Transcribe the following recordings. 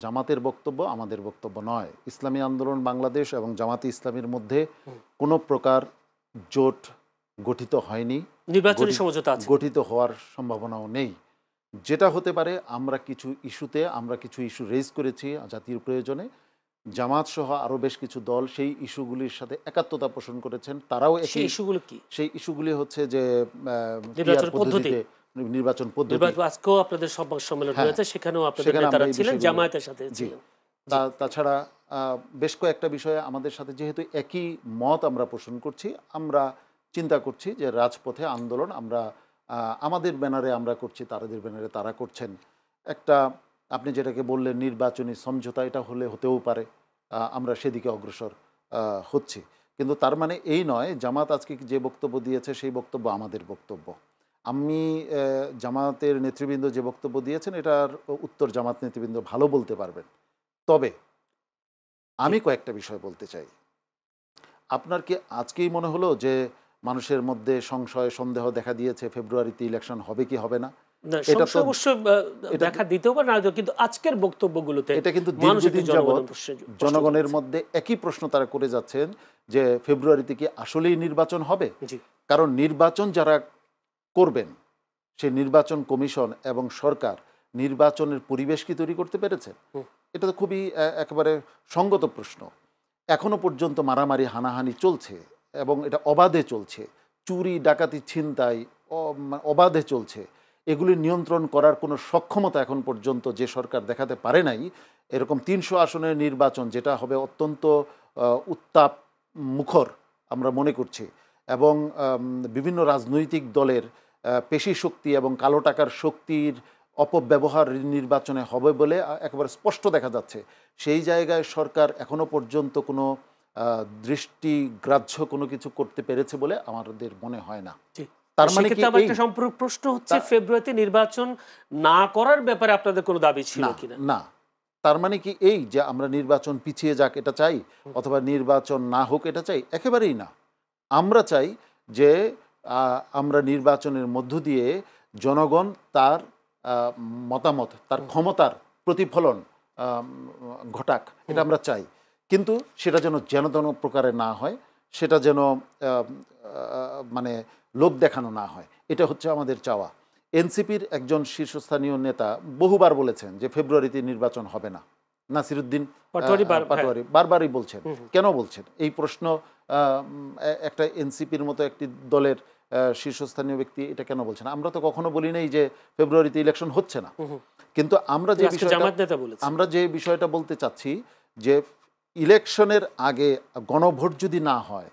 জামাতের বক্তব্য আমাদের বক্তব্য নয়। ইসলামী আন্দোলন বাংলাদেশ এবং জামাতে ইসলামীর মধ্যে কোনো প্রকার জোট গঠিত হয়নি, নির্বাচনী সমঝোতা আছে, গঠিত হওয়ার সম্ভাবনাও নেই। যেটা হতে পারে, আমরা কিছু ইস্যু রেজ করেছি জাতির প্রয়োজনে। জামাত সহ আরও বেশ কিছু দল সেই ইস্যুগুলির সাথে একাত্মতা পোষণ করেছেন। তারাও সেই ইস্যুগুলো কি? সেই ইস্যুগুলি হচ্ছে যে নির্বাচন পদ্ধতি। আজকেও আপনাদের সংবাদ সম্মেলন হয়েছে, সেখানেও আপনাদের নেতারা ছিলেন, জামায়াতের সাথে ছিলেন। তাছাড়া বেশ কয়েকটা বিষয়ে আমাদের সাথে যেহেতু একই মত আমরা পোষণ করছি, আমরা চিন্তা করছি যে রাজপথে আন্দোলন আমরা আমাদের ব্যানারে আমরা করছি, তাদের ব্যানারে তারা করছেন। একটা আপনি যেটাকে বললেন নির্বাচনী সমঝোতা, এটা হতেও পারে, আমরা সেদিকে অগ্রসর হচ্ছি। কিন্তু তার মানে এই নয় জামাত আজকে যে বক্তব্য দিয়েছে সেই বক্তব্য আমাদের বক্তব্য। আমি জামাতের নেতৃবৃন্দ যে বক্তব্য দিয়েছেন এটার উত্তর জামাত নেতৃবৃন্দ ভালো বলতে পারবেন। তবে আমি কয়েকটা বিষয় বলতে চাই। আপনার কি আজকেই মনে হলো যে মানুষের মধ্যে সংশয় সন্দেহ দেখা দিয়েছে ফেব্রুয়ারিতে ইলেকশন হবে কি হবে না? এটা তো অবশ্যই দেখা দিতেও পারে না, কিন্তু আজকের বক্তব্যগুলোতে এটা কিন্তু দীর্ঘদিন যাবত জনগণের মধ্যে একই প্রশ্ন তারা করে যাচ্ছেন যে ফেব্রুয়ারিতে কি আসলেই নির্বাচন হবে? কারণ নির্বাচন যারা করবেন সেই নির্বাচন কমিশন এবং সরকার নির্বাচনের পরিবেশ কি তৈরি করতে পেরেছে? এটা তো খুবই একেবারে সঙ্গত প্রশ্ন। এখনো পর্যন্ত মারামারি হানাহানি চলছে এবং এটা অবাধে চলছে, চুরি ডাকাতি ছিনতাই অবাধে চলছে। এগুলি নিয়ন্ত্রণ করার কোনো সক্ষমতা এখন পর্যন্ত যে সরকার দেখাতে পারে নাই। এরকম 300 আসনের নির্বাচন যেটা হবে অত্যন্ত উত্তাপ মুখর আমরা মনে করছি, এবং বিভিন্ন রাজনৈতিক দলের পেশি শক্তি এবং কালো টাকার শক্তির অপব্যবহার নির্বাচনে হবে বলে একেবারে স্পষ্ট দেখা যাচ্ছে। সেই জায়গায় সরকার এখনো পর্যন্ত কোনো দৃষ্টিগ্রাহ্য কোনো কিছু করতে পেরেছে বলে আমাদের মনে হয় না। তার মানে কি একটা সম্পূর্ক প্রশ্ন হচ্ছে ফেব্রুয়ারিতে নির্বাচন না করার ব্যাপারে আপনাদের কোনো দাবি ছিল কিনা? না, তার মানে কি এই যে আমরা নির্বাচন পিছিয়ে যাক এটা চাই, অথবা নির্বাচন না হোক এটা চাই? একেবারেই না। আমরা চাই যে আমরা নির্বাচনের মধ্য দিয়ে জনগণ তার মতামত, তার ক্ষমতার প্রতিফলন ঘটাক, এটা আমরা চাই। কিন্তু সেটা যেন তেন প্রকারে না হয়, সেটা যেন মানে লোক দেখানো না হয়, এটা হচ্ছে আমাদের চাওয়া। এনসিপির একজন শীর্ষস্থানীয় নেতা বহুবার বলেছেন যে ফেব্রুয়ারিতে নির্বাচন হবে না। নাসিরুদ্দিন পাটোয়ারি বারবারই বলছেন। কেন বলছেন এই প্রশ্ন একটা এনসিপির মতো একটি দলের শীর্ষস্থানীয় ব্যক্তি এটা কেন বলছেন? আমরা তো কখনো বলি নাই যে ফেব্রুয়ারিতে ইলেকশন হচ্ছে না। কিন্তু আমরা যে বিষয়টা বলতে চাচ্ছি যে ইলেকশনের আগে গণভোট যদি না হয়,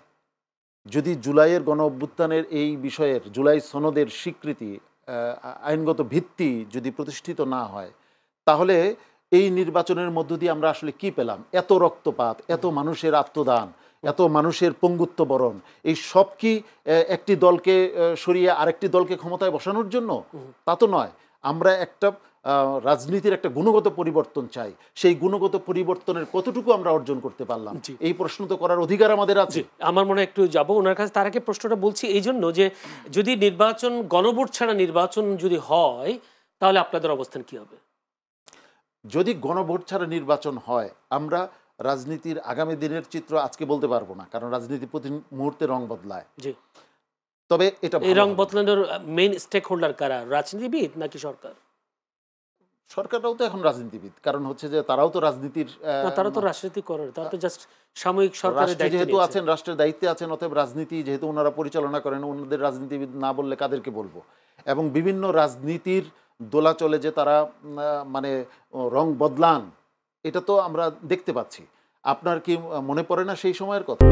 যদি জুলাইয়ের গণ অভ্যুত্থানের এই বিষয়ের জুলাই সনদের স্বীকৃতি আইনগত ভিত্তি যদি প্রতিষ্ঠিত না হয়, তাহলে এই নির্বাচনের মধ্য দিয়ে আমরা আসলে কি পেলাম? এত রক্তপাত, এত মানুষের আত্মদান, এত মানুষের পঙ্গুত্ব বরণ, এই সব কি একটি দলকে সরিয়ে আরেকটি দলকে ক্ষমতায় বসানোর জন্য? তা তো নয়। আমরা একটা রাজনীতির একটা গুণগত পরিবর্তন চাই। সেই গুণগত পরিবর্তনের কতটুকু আমরা অর্জন করতে পারলাম, এই প্রশ্ন তো করার অধিকার আমাদের আছে। আমার মনে একটু যাবো ওনার কাছে, তার আগে প্রশ্নটা বলছি এই জন্য যে যদি নির্বাচন গণভোট ছাড়া নির্বাচন যদি হয় তাহলে আপনাদের অবস্থান কি হবে? যদি গণভোট ছাড়া নির্বাচন হয়, আমরা রাজনীতির আগামী দিনের চিত্র আজকে বলতে পারবো না, কারণ রাজনীতি প্রতি মুহূর্তে রং বদলায়। তবে এটা এই রং বদলানোর মেইন স্টেক হোল্ডার কারা? রাজনীতিবিদ নাকি সরকার? সরকাররাও তো এখন রাজনীতিবিদ, কারণ হচ্ছে যে তারাও তো রাজনীতির, তারা তো রাজনীতি করে, তারা তো জাস্ট সাময়িক সরকারের দায়িত্বে যেহেতু আছেন, রাষ্ট্রের দায়িত্বে আছেন, অতএব রাজনীতি যেহেতু ওনারা পরিচালনা করেন, ওনাদের রাজনীতিবিদ না বললে কাদেরকে বলবো? এবং বিভিন্ন রাজনীতির দোলাচলে যে তারা মানে রং বদলান, এটা তো আমরা দেখতে পাচ্ছি। আপনার কি মনে পড়ে না সেই সময়ের কথা?